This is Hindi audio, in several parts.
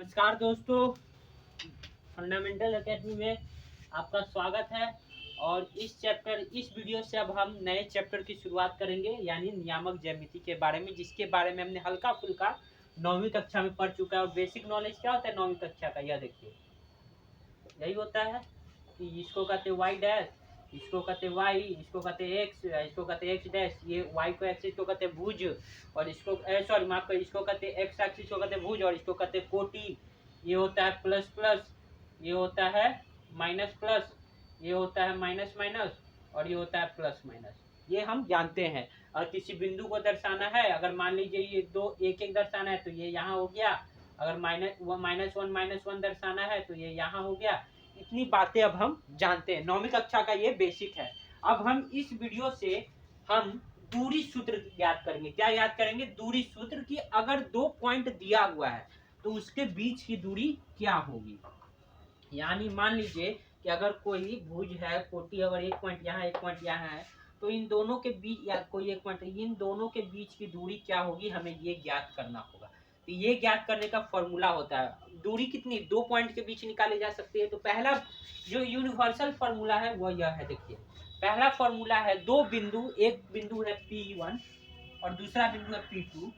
नमस्कार दोस्तों, फंडामेंटल एकेडमी में आपका स्वागत है। और इस वीडियो से अब हम नए चैप्टर की शुरुआत करेंगे, यानी नियामक ज्यामिति के बारे में, जिसके बारे में हमने हल्का फुल्का 9वीं कक्षा में पढ़ चुका है। और बेसिक नॉलेज क्या होता है 9वीं कक्षा का, यह देखिए, यही होता है कि इसको कहते वाई डैश, इसको कहते वाई, इसको कहते एक्स, इसको कहते एक्स डैश, ये वाई को एक्सिस को कहते भुज, और इसको सॉरी माफ कर, इसको कहते एक्स एक्सिस को कहते भुज, और इसको कहते कोटि। ये होता है प्लस प्लस, ये होता है माइनस प्लस, ये होता है माइनस माइनस, और ये होता है प्लस माइनस। ये हम जानते हैं। और किसी बिंदु को दर्शाना है, अगर मान लीजिए ये दो एक एक दर्शाना है तो ये यहाँ हो गया। अगर माइनस वन दर्शाना है तो ये यहाँ हो गया। इतनी बातें अब हम जानते हैं, 9वीं कक्षा का ये बेसिक है। अब हम इस वीडियो से हम दूरी सूत्र याद करेंगे। क्या याद करेंगे? दूरी सूत्र की अगर दो पॉइंट दिया हुआ है तो उसके बीच की दूरी क्या होगी। यानी मान लीजिए कि अगर कोई भुज है, कोटि, अगर एक पॉइंट यहाँ एक पॉइंट यहाँ है, तो इन दोनों के बीच, या कोई एक पॉइंट, इन दोनों के बीच की दूरी क्या होगी, हमें ये ज्ञात करना होगा। तो ये ज्ञात करने का फॉर्मूला होता है। दूरी कितनी, दो पॉइंट के बीच निकाली जा सकती है। तो पहला जो यूनिवर्सल फॉर्मूला है वो यह है। देखिए, पहला फॉर्मूला है दो बिंदु, एक बिंदु है P1 और दूसरा बिंदु है P2।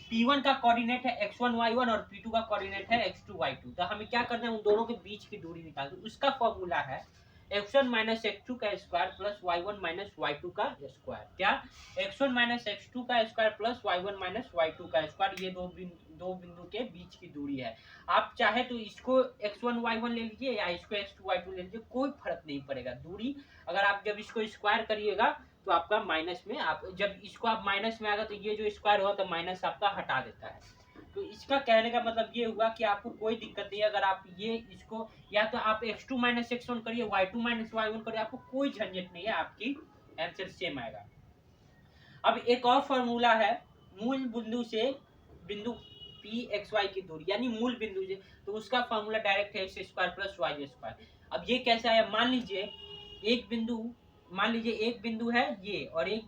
P1 का कोऑर्डिनेट है x1 y1 और P2 का कोऑर्डिनेट है x2 y2। तो हमें क्या करना है, उन दोनों के बीच की दूरी निकालनी। उसका फॉर्मूला है x1 माइनस x2 का square plus y1 minus y2 का स्क्वायर। क्या? x1 माइनस x2 का square plus y1 minus y2 का स्क्वायर। ये दो बिंदु के बीच की दूरी है। आप चाहे तो इसको x1 y1 ले लीजिए या इसको x2 y2 ले लीजिए, कोई फर्क नहीं पड़ेगा। दूरी अगर आप जब इसको स्क्वायर करिएगा तो आपका माइनस में, आप जब इसको आप माइनस में आएगा तो ये जो स्क्वायर हुआ तो माइनस आपका हटा देता है। तो इसका कहने का मतलब ये हुआ कि आपको कोई दिक्कत नहीं है। अगर आप ये इसको या तो आप x2 माइनस x1 करिए, y2 माइनस y1 करिए, आपको कोई झंझट नहीं है, आपकी आंसर सेम आएगा। अब एक और फॉर्मूला है मूल बिंदु से बिंदु P x y की दूरी, यानी मूल बिंदु से, तो उसका फॉर्मूला डायरेक्ट है x square plus y square. अब ये कैसा है, मान लीजिए एक बिंदु है ये, और एक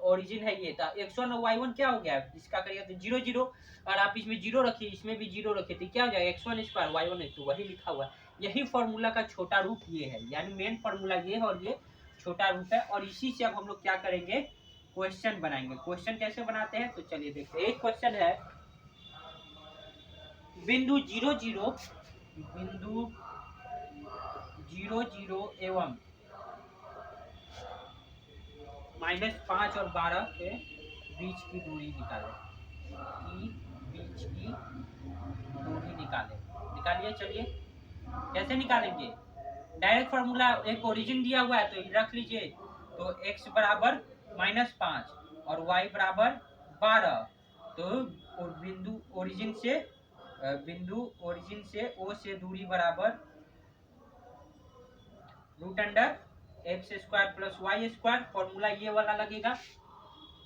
ओरिजिन है ये, था x1 और y1 क्या हो गया, इसका करिए तो 0 0, और आप इसमें 0 रखिए, इसमें भी 0 रखिए, तो क्या हो जाएगा x1 स्क्वायर y1 है, तो वही लिखा हुआ है। यही फॉर्मूला का छोटा रूप ये है, यानी मेन फॉर्मूला ये है और ये छोटा रूप है। और इसी से अब हम लोग क्या करेंगे, क्वेश्चन बनाएंगे। क्वेश्चन कैसे बनाते हैं तो चलिए देखते हैं। एक क्वेश्चन है, बिंदु 0 0 एवं -5 और 12 के बीच की दूरी निकालें। निकालिए। चलिए कैसे निकालेंगे, डायरेक्ट फॉर्मूला, एक ओरिजिन दिया हुआ है तो रख लीजिए। तो x बराबर -5 और y बराबर 12। तो बिंदु ओरिजिन से O से दूरी बराबर root under x square plus y square. Formula ये वाला लगेगा,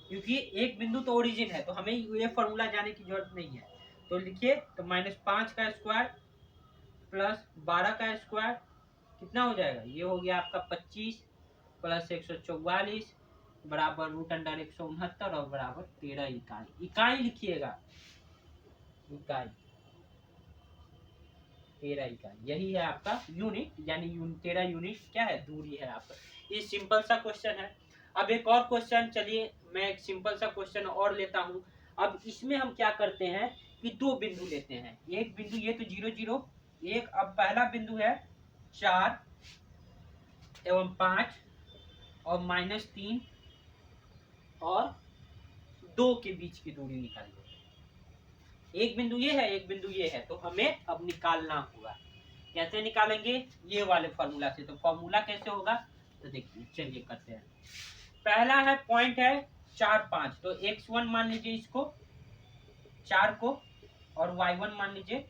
क्योंकि एक बिंदु तो ओरिजिन है, तो हमें ये फॉर्मूला जाने की जरूरत नहीं है। तो लिखिए, तो -5 का स्क्वायर प्लस 12 का स्क्वायर कितना हो जाएगा, ये हो गया आपका 25 प्लस 144 बराबर रूट अंडर 169 और बराबर 13 इकाई। इकाई लिखिएगा, इकाई 13 इकाई, यही है आपका यूनिट, यानी 13 यूनिट क्या है, दूरी है आपका। ये सिंपल सा क्वेश्चन है। अब एक और क्वेश्चन, चलिए मैं एक सिंपल सा क्वेश्चन और लेता हूं। अब इसमें हम क्या करते हैं कि दो बिंदु लेते हैं, एक बिंदु ये तो 0 0 एक, अब पहला बिंदु है 4 एवं 5 और -3 और 2 के बीच की दूरी निकालिए। एक बिंदु ये है, एक बिंदु ये है, तो हमें अब निकालना होगा। कैसे निकालेंगे, ये वाले फॉर्मूला से। तो फॉर्मूला कैसे होगा तो देखिए, चलिए करते हैं। पहला है पॉइंट है 4 5, तो x1 मान लीजिए इसको 4 को, और y1 मान लीजिए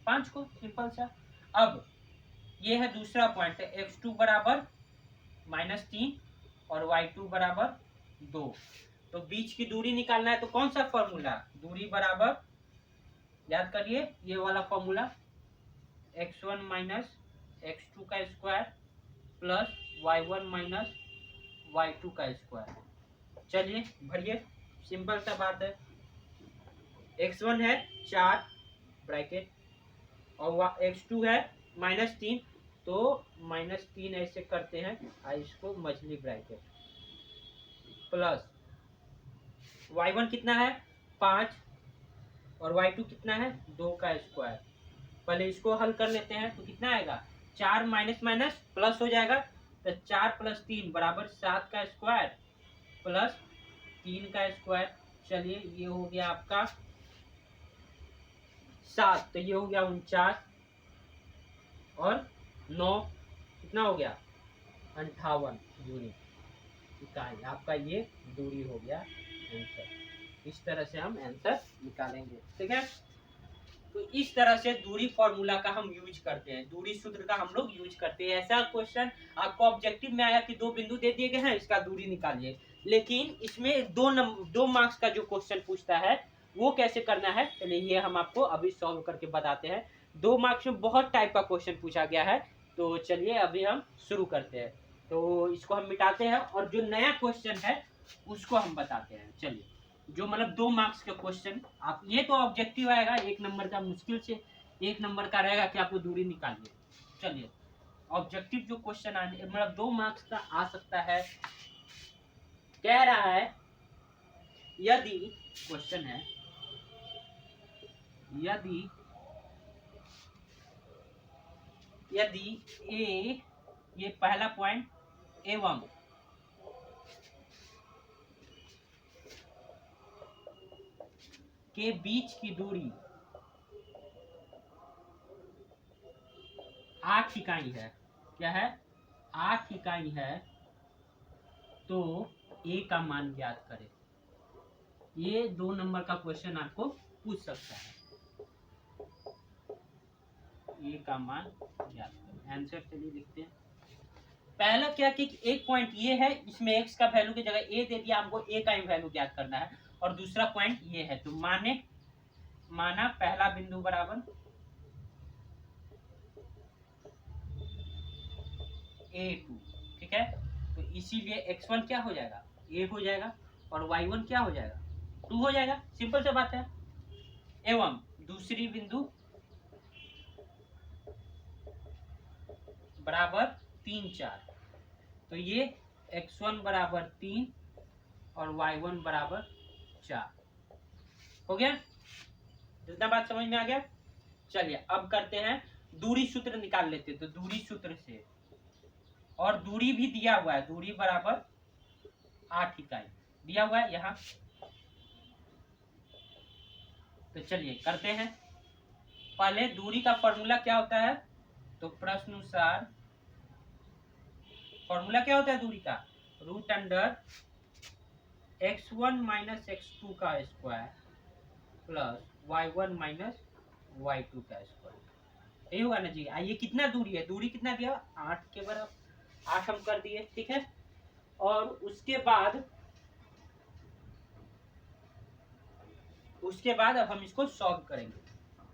5 को, सिंपल सा। अब ये है दूसरा पॉइंट है x2 बराबर -3 और y2 बराबर 2। तो बीच की दूरी निकालना है, तो कौन सा फॉर्मूला, दूरी बराबर, याद करिए ये वाला फॉर्मूला, x1 माइनस x2 का square plus y1 minus y2 का स्क्वायर। चलिए भरिए, सिंपल सा बात है। x1 है 4 ब्रैकेट और x2 है -3, तो -3 ऐसे करते हैं इसको मछली ब्रैकेट प्लस y1 कितना है 5 और y2 कितना है 2 का स्क्वायर। पहले इसको हल कर लेते हैं तो कितना आएगा 4 माइनस माइनस प्लस हो जाएगा, तो 4 + 3 = 7 का स्क्वायर प्लस 3 का स्क्वायर। चलिए ये हो गया आपका 7, तो ये हो गया 49 और 9 कितना हो गया 58 यूनिट इकाई। आपका ये दूरी हो गया आंसर। इस तरह से हम आंसर निकालेंगे, ठीक है। तो इस तरह से दूरी फॉर्मूला का हम यूज करते हैं, दूरी सूत्र का हम लोग यूज करते हैं। ऐसा क्वेश्चन आपको ऑब्जेक्टिव में आया कि 2 बिंदु दे दिए गए हैं, इसका दूरी निकालिए, लेकिन इसमें 2 मार्क्स का जो क्वेश्चन पूछता है वो कैसे करना है, चलिए ये हम आपको अभी सॉल्व करके बताते हैं। 2 मार्क्स में बहुत टाइप का क्वेश्चन पूछा गया है, तो चलिए अभी हम शुरू करते हैं। तो इसको हम मिटाते हैं और जो नया क्वेश्चन है उसको हम बताते हैं। चलिए जो मतलब 2 मार्क्स का क्वेश्चन, आप ये तो ऑब्जेक्टिव आएगा, 1 नंबर का मुश्किल से 1 नंबर का रहेगा कि आपको दूरी निकालिए। चलिए ऑब्जेक्टिव जो क्वेश्चन आने मतलब 2 मार्क्स का आ सकता है, कह रहा है यदि क्वेश्चन है यदि ए, ये पहला पॉइंट, एवं के बीच की दूरी 8 इकाई है, क्या है 8 इकाई है, तो ए का मान ज्ञात करें। ये 2 नंबर का क्वेश्चन आपको पूछ सकता है, ए का मान ज्ञात करें। आंसर चलिए लिखते हैं। पहला क्या कि एक पॉइंट ये है, इसमें x का वैल्यू की जगह a दे दिया, हमको a का ही वैल्यू ज्ञात करना है। और दूसरा पॉइंट ये है, तो माना पहला बिंदु बराबर a2, ठीक है। तो इसीलिए x1 क्या हो जाएगा a हो जाएगा और y1 क्या हो जाएगा 2 हो जाएगा, सिंपल सा बात है। एवं दूसरी बिंदु बराबर 3 4, तो ये x1 बराबर 3 और y1 बराबर 4 हो गया। जितना बात समझ में आ गया। चलिए अब करते हैं दूरी सूत्र निकाल लेते हैं। तो दूरी सूत्र से, और दूरी भी दिया हुआ है, दूरी बराबर 8 इकाई दिया हुआ है यहाँ। तो चलिए करते हैं। पहले दूरी का फॉर्मूला क्या होता है, तो प्रश्नानुसार फॉर्मूला क्या होता है दूरी का, √अंडर x1 माइनस x2 का square plus y1 minus y2 का स्क्वायर। यही होगा ना जी। आइए कितना दूरी है, दूरी कितना दिया 8 के बराबर, 8 हम कर दिए, ठीक है। और उसके बाद अब हम इसको सॉल्व करेंगे।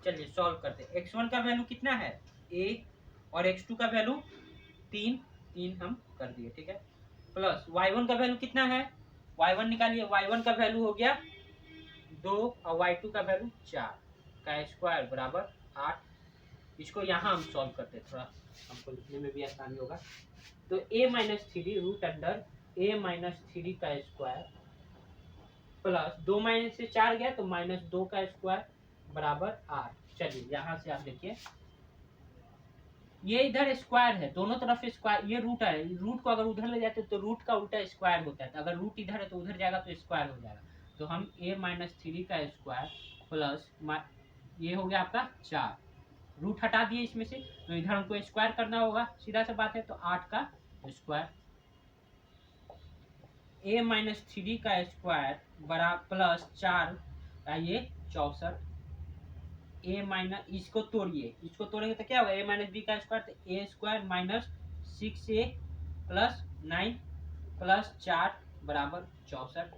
चलिए सॉल्व करते हैं। x1 का वैल्यू कितना है a और x2 का वैल्यू 3 हम कर दिए, ठीक है। प्लस y1 का वैल्यू कितना है, y1 निकालिए, y1 का वैल्यू हो गया 2 और y2 का वैल्यू 4 का स्क्वायर बराबर 8। इसको यहाँ हम सॉल्व करते हैं, थोड़ा हमको लिखने में भी आसानी होगा। तो a minus 3 √under a minus 3 का स्क्वायर प्लस 2 माइनस से 4 गया तो -2 का स्क्वायर बराबर 8। चलिए यहाँ से आप देखिए, ये इधर स्क्वायर है, दोनों तरफ स्क्वायर, ये रूट है, रूट को अगर उधर ले जाते तो रूट का उल्टा स्क्वायर होता है, तो अगर रूट इधर है तो उधर जाएगा तो स्क्वायर हो जाएगा। तो हम a माइनस 3 का स्क्वायर प्लस ये हो गया आपका 4, रूट हटा दिए इसमें से, तो इधर हमको स्क्वायर करना होगा, सीधा सा बात है। तो 8 का स्क्वायर, a माइनस 3 का स्क्वायर बड़ा प्लस 4 का ये 64, a माइनस, इसको तोड़ेंगे तो क्या होगा a माइनस बी का स्क्वायर, तो a square minus 6a plus 9 plus 4 बराबर 64।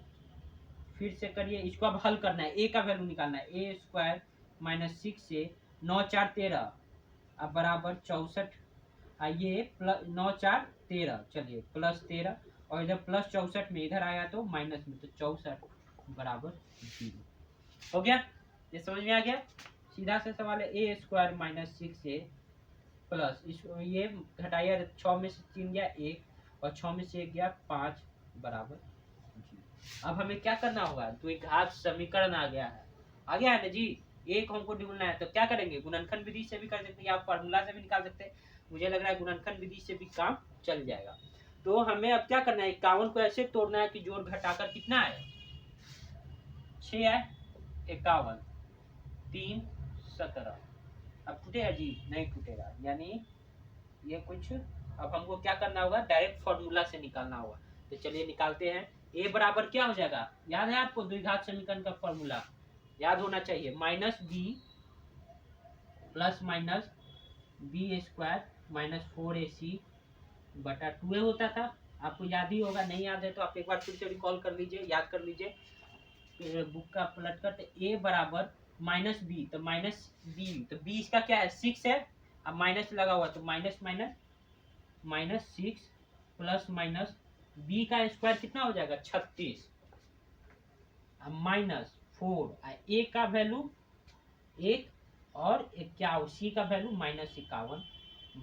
फिर से करिए, इसको अब हल करना है, a का वैल्यू निकालना है, a स्क्वायर माइनस 6a 9 4 13 अब बराबर 64, ये प्लस 9 4 13, चलिए प्लस 13 और इधर प्लस 64 में इधर आया तो माइनस में, तो 64 बराबर 0 हो गया। ये समझ में आ गया। सीधा सा सवाल है, ए स्क्वायर माइनस 6a प्लस ये घटाइए, 6 में से 3 गया 1 और 6 में से 1 गया 5 बराबर जी। अब हमें क्या करना होगा, द्विघात समीकरण आ गया है ना जी। एक हमको ढूंढना है, तो क्या करेंगे, गुणनखंड विधि से भी कर सकते हैं या फॉर्मूला से भी निकाल सकते हैं। मुझे लग रहा है गुणनखंड विधि से भी काम चल जाएगा। तो हमें अब क्या करना है, 51 को ऐसे तोड़ना है कि जोड़ घटाकर कितना है, 6 है, 51 3 17। अब टूटेगा जी, नहीं टूटेगा, यानी ये कुछ। अब हमको क्या करना होगा, डायरेक्ट फॉर्मूला से निकालना होगा। तो चलिए निकालते हैं। ए बराबर क्या हो जाएगा, याद है आपको द्विघात समीकरण का फॉर्मूला याद होना चाहिए, minus b plus minus b square minus 4ac बटा 2a होता था। आपको याद ही होगा, नहीं याद है तो आप एक बार फिर से रिकॉल कर लीजिए, याद कर लीजिए बुक का पलट कर। तो ए बराबर माइनस बी, तो माइनस बी, तो बी इसका क्या है 6 है, अब माइनस लगा हुआ तो minus minus minus 6 plus minus b का स्क्वायर कितना हो जाएगा 36, अब माइनस 4 ए का वैल्यू 1 और क्या सी का वैल्यू माइनस 51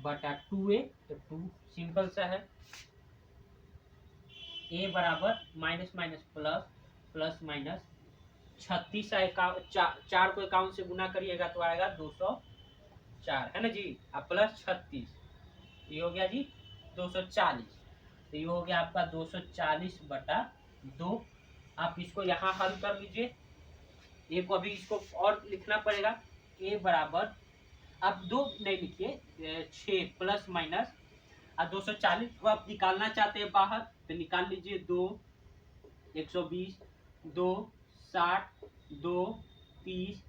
बटा 2a, तो 2 सिंपल सा है। ए बराबर minus minus plus plus minus 36 चार को 51 से गुना करिएगा तो आएगा 204 है ना जी। अब प्लस 36 ये हो गया जी 240, तो ये हो गया आपका 240 बटा 2। आप इसको यहाँ हल कर लीजिए, ए को अभी इसको और लिखना पड़ेगा। ए बराबर आप 2 नहीं लिखिए, 6 प्लस माइनस 240 को आप निकालना चाहते हैं बाहर तो निकाल लीजिए, 2 120 2 60 2 30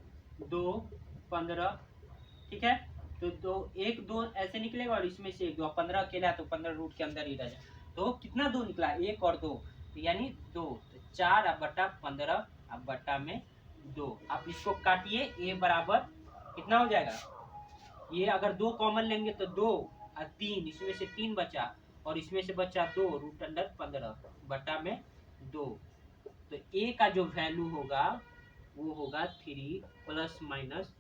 2 15, ठीक है। तो 2 1 2 ऐसे निकलेगा और इसमें से 1 2 15 अकेला तो 15 रूट के अंदर ही रह जाए, तो कितना 2 निकला 1 और 2, तो यानी 2, तो 4 अब बटा 15 अब बटा में 2। आप इसको काटिए, ए बराबर कितना हो जाएगा, ये अगर 2 कॉमन लेंगे तो 2 और 3, इसमें से 3 बचा और इसमें से बचा 2 रूट अंडर 15 बटा में 2। तो ए का जो वैल्यू होगा वो होगा 3 प्लस माइनस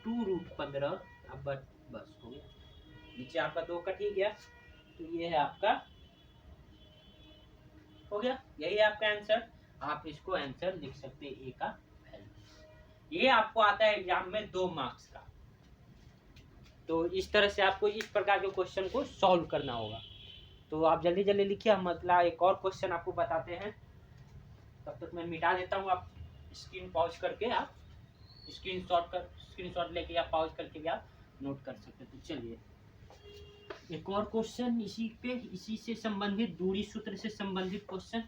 2 रूट 15, अब बस हो गया, नीचे आपका 2 कट ही गया, तो ये है आपका हो गया, यही है आपका आंसर। आप इसको आंसर लिख सकते हैं ए का वैल्यू। ये आपको आता है एग्जाम में 2 मार्क्स का। तो इस तरह से आपको इस प्रकार के क्वेश्चन को सॉल्व करना होगा। तो आप जल्दी जल्दी लिखिए, हम मतलब एक और क्वेश्चन आपको बताते हैं। तब तक मैं मिटा देता हूँ, आप स्क्रीन पॉज करके आप स्क्रीनशॉट लेके या पॉज करके भी आप नोट कर सकते हैं। तो चलिए एक और क्वेश्चन इसी से संबंधित, दूरी सूत्र से संबंधित क्वेश्चन।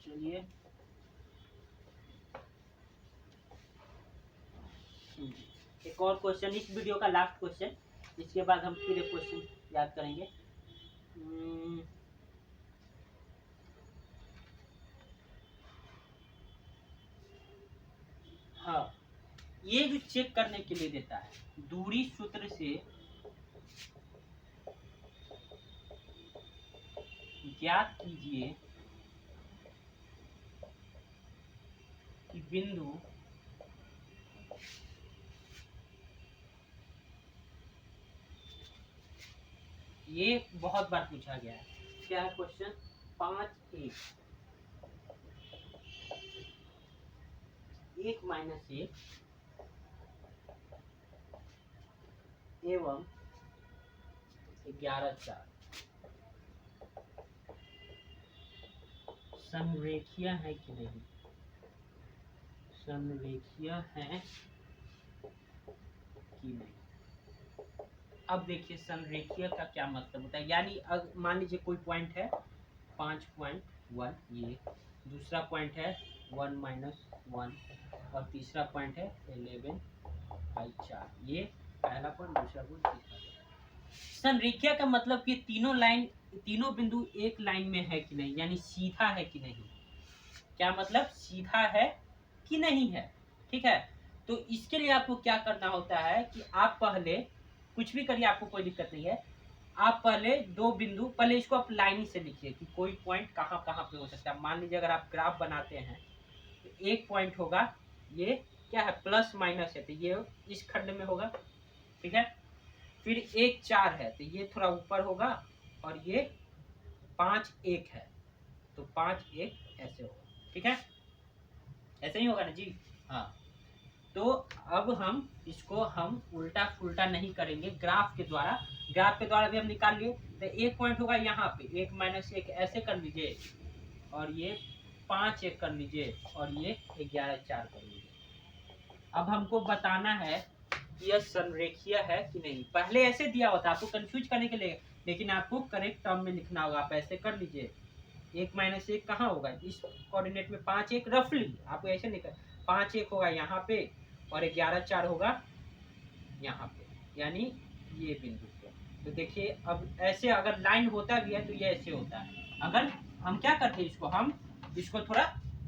चलिए एक और क्वेश्चन, इस वीडियो का लास्ट क्वेश्चन, इसके बाद हम फिर एक क्वेश्चन याद करेंगे। हाँ, ये जो चेक करने के लिए देता है, दूरी सूत्र से ज्ञात कीजिए कि बिंदु ये बहुत बार पूछा गया है, क्या है क्वेश्चन 5 1 माइनस 1 एवं 11 4 संरेखीय है कि नहीं, संरेखीय है कि नहीं। अब देखिए संरेखीय का क्या मतलब होता है, यानी मान लीजिए कोई पॉइंट है 5.1, ये दूसरा पॉइंट है 1-1 और तीसरा पॉइंट है 11/4, ये पहला पॉइंट, दूसरा पॉइंट, तीसरा पॉइंट। संरेखीय का मतलब कि तीनों बिंदु एक लाइन में है कि नहीं, यानी सीधा है कि नहीं। क्या मतलब, सीधा है कि नहीं है, ठीक है। तो इसके लिए आपको क्या करना होता है कि आप पहले कुछ भी करिए, आपको कोई दिक्कत नहीं है। आप पहले 2 बिंदु, पहले इसको आप लाइन से लिखिए कि कोई पॉइंट कहाँ कहाँ पे हो सकता है। मान लीजिए अगर आप ग्राफ बनाते हैं तो एक पॉइंट होगा ये क्या है प्लस माइनस है, तो ये इस खंड में होगा, ठीक है। फिर 1 4 है तो ये थोड़ा ऊपर होगा, और ये 5 1 है तो 5 1 ऐसे होगा, ठीक है, ऐसे ही होगा ना जी। हाँ, तो अब हम इसको हम उल्टा फुल्टा नहीं करेंगे, ग्राफ के द्वारा, ग्राफ के द्वारा भी हम निकाल लिए। तो एक पॉइंट होगा यहाँ पे 1 - 1 ऐसे कर लीजिए, और ये 5 1 कर लीजिए, और ये 11 4 कर लीजिए। अब हमको बताना है कि यह संरेखीय है कि नहीं। पहले ऐसे दिया हुआ था आपको कंफ्यूज करने के लिए, लेकिन आपको करेक्ट टर्म में लिखना होगा। आप ऐसे कर लीजिए, 1 - 1 कहाँ होगा, इस कोऑर्डिनेट में 5 1 रफली, आपको ऐसे नहीं कर, 5 1 होगा यहाँ पे, और 11 4 होगा यहाँ पे, यानी ये बिंदु पे। तो देखिए अब ऐसे अगर लाइन होता भी है तो ये ऐसे होता है। अगर हम क्या करते हैं, इसको हम इसको थोड़ा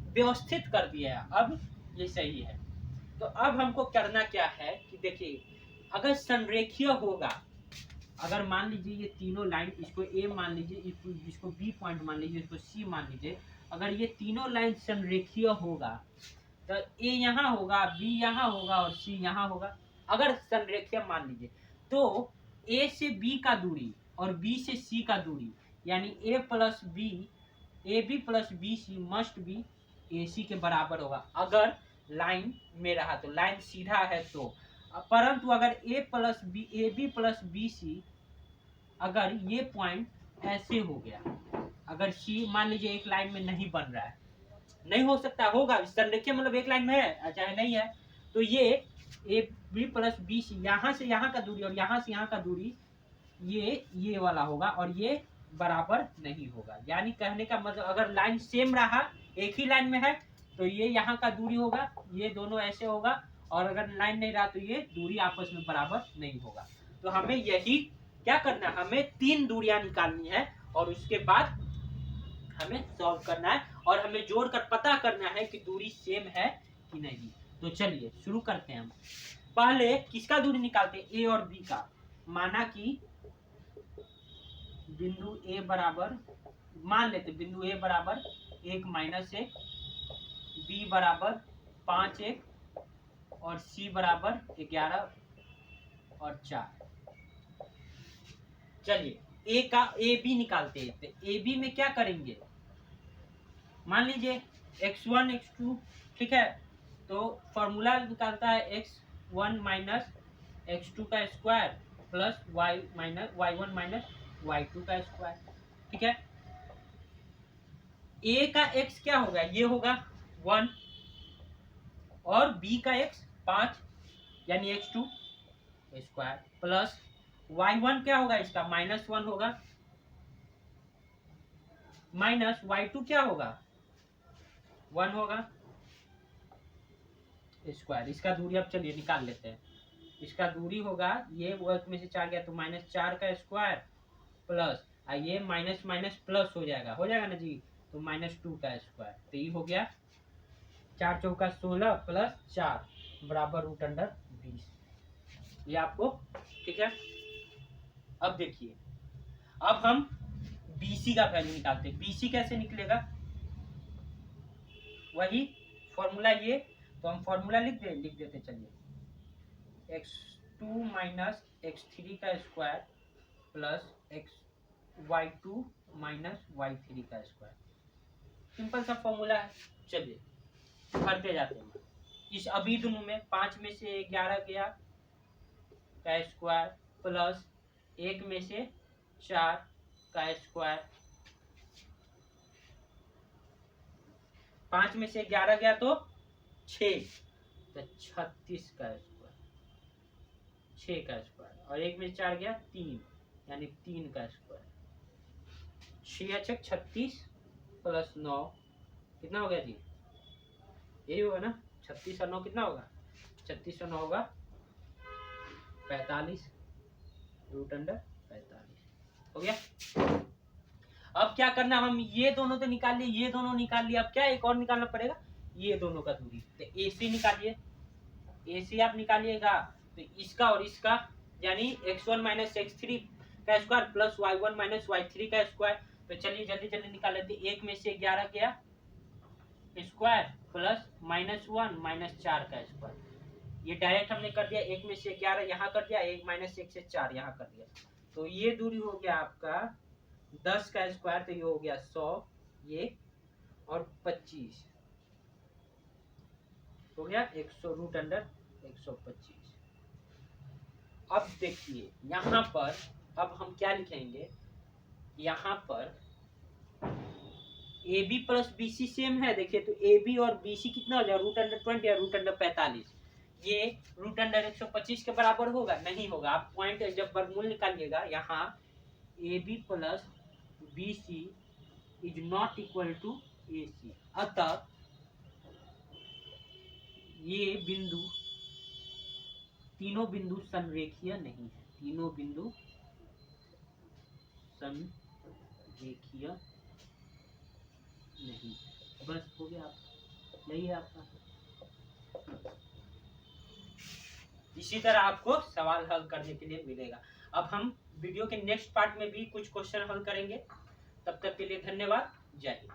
व्यवस्थित कर दिया है, अब ये सही है। तो अब हमको करना क्या है कि देखिए, अगर संरेखीय होगा, अगर मान लीजिए ये तीनों लाइन, इसको ए मान लीजिए, इसको बी पॉइंट मान लीजिए, इसको सी मान लीजिए, अगर ये तीनों लाइन संरेखीय होगा तो ए यहाँ होगा, बी यहाँ होगा, और सी यहाँ होगा। अगर संरेखीय मान लीजिए तो ए से बी का दूरी और बी से सी का दूरी, यानी A plus B, A B plus B C must be A C के बराबर होगा, अगर लाइन में रहा तो, लाइन सीधा है तो। परंतु अगर A B plus B C, अगर ये पॉइंट ऐसे हो गया, अगर सी मान लीजिए एक लाइन में नहीं बन रहा है, नहीं हो सकता, होगा संरेखीय मतलब एक लाइन में है चाहे नहीं है, तो ये A B plus B C, यहाँ से यहाँ का दूरी और यहाँ से यहाँ का दूरी ये वाला होगा, और ये बराबर नहीं होगा। यानी कहने का मतलब, अगर लाइन सेम रहा, एक ही लाइन में है, तो ये यहाँ का दूरी होगा, ये दोनों ऐसे होगा, और अगर लाइन नहीं रहा तो ये दूरी आपस में बराबर नहीं होगा। तो हमें यही क्या करना है, हमें 3 दूरियां निकालनी है, और उसके बाद हमें सॉल्व करना है, और हमें जोड़कर पता करना है कि दूरी सेम है कि नहीं। तो चलिए शुरू करते हैं। हम पहले किसका दूरी निकालते हैं, ए और बी का। माना कि बिंदु ए बराबर, मान लेते बिंदु ए बराबर 1 - 1, बी बराबर 5 1, और सी बराबर 11 और 4। चलिए ए का ए बी निकालते हैं। तो ए बी में क्या करेंगे, मान लीजिए x1 x2, ठीक है, तो फॉर्मूला निकालता है x1 माइनस x2 का square plus y1 minus y2 का स्क्वायर, ठीक है। a का x क्या होगा, ये होगा 1, और b का x 5, यानी x2 स्क्वायर, प्लस y1 क्या होगा, इसका -1 होगा, माइनस y2 क्या होगा, 1 होगा स्क्वायर। इसका दूरी अब चलिए निकाल लेते हैं। इसका दूरी होगा, ये वर्ग में से 4 गया तो -4 का स्क्वायर, प्लस ये माइनस माइनस प्लस हो जाएगा ना जी, तो -2 का स्क्वायर। तो ये हो गया 4 चौका 16 प्लस 4 बराबर √20। ये आपको ठीक है। अब देखिए, अब हम BC का वैल्यू निकालते हैं। BC कैसे निकलेगा, वही फॉर्मूला ये, तो हम फॉर्मूला लिख देते। चलिए x2 माइनस x3 का square plus y2 minus y3 का स्क्वायर, सिंपल सा फॉर्मूला है। चलिए करते जाते हैं। इस अभी दोनों में 5 में से 11 गया का स्क्वायर, प्लस 1 में से 4 का स्क्वायर, 5 में से 11 गया तो 6, तो 36 का स्क्वायर, 6 का स्क्वायर, और 1 में से 4 गया 3, यानी 3 का स्क्वायर। 6 36 प्लस 9 कितना हो गया जी, यही होगा ना, 36 और 9 कितना होगा, 36 और 9 होगा 45, √45 हो गया। अब क्या करना, हम ये दोनों तो निकाल लिए, ये दोनों निकाल लिए, अब क्या एक और निकालना पड़ेगा, ये दोनों का दूरी। तो AC निकालिए, AC आप निकालिएगा, तो इसका और इसका, यानी x1 माइनस x3 का square plus y1 minus y3 का स्क्वायर। तो चलिए जल्दी जल्दी निकाल लेते हैं। 1 में से 11 गया स्क्वायर प्लस -1 -4 का स्क्वायर। ये डायरेक्ट हमने कर दिया, 1 में से 11 यहाँ कर दिया, 1 -1 से 4 यहाँ कर दिया। तो ये दूरी हो गया आपका 10 का स्क्वायर, तो ये हो गया 100, ये और 25 हो गया 100 रूट अंडर 125। अब देखिए यहाँ पर अब हम क्या लिखेंगे, यहाँ पर A B plus B C same है। देखिए तो ए बी और बी सी कितना हो जाएगा, रूट अंडर 20 या रूट अंडर 45। ये रूट अंडर 125 के बराबर होगा, नहीं होगा। आप पॉइंट जब वर्गमूल निकालिएगा, यहाँ A B plus B C is not equal to A C. अतः ये बिंदु, तीनों बिंदु संरेखीय नहीं है, तीनों बिंदु संरेखीय नहीं। बस हो गया, यही है आपका। इसी तरह आपको सवाल हल करने के लिए मिलेगा। अब हम वीडियो के नेक्स्ट पार्ट में भी कुछ क्वेश्चन हल करेंगे। तब तक के लिए धन्यवाद। जय हिंद।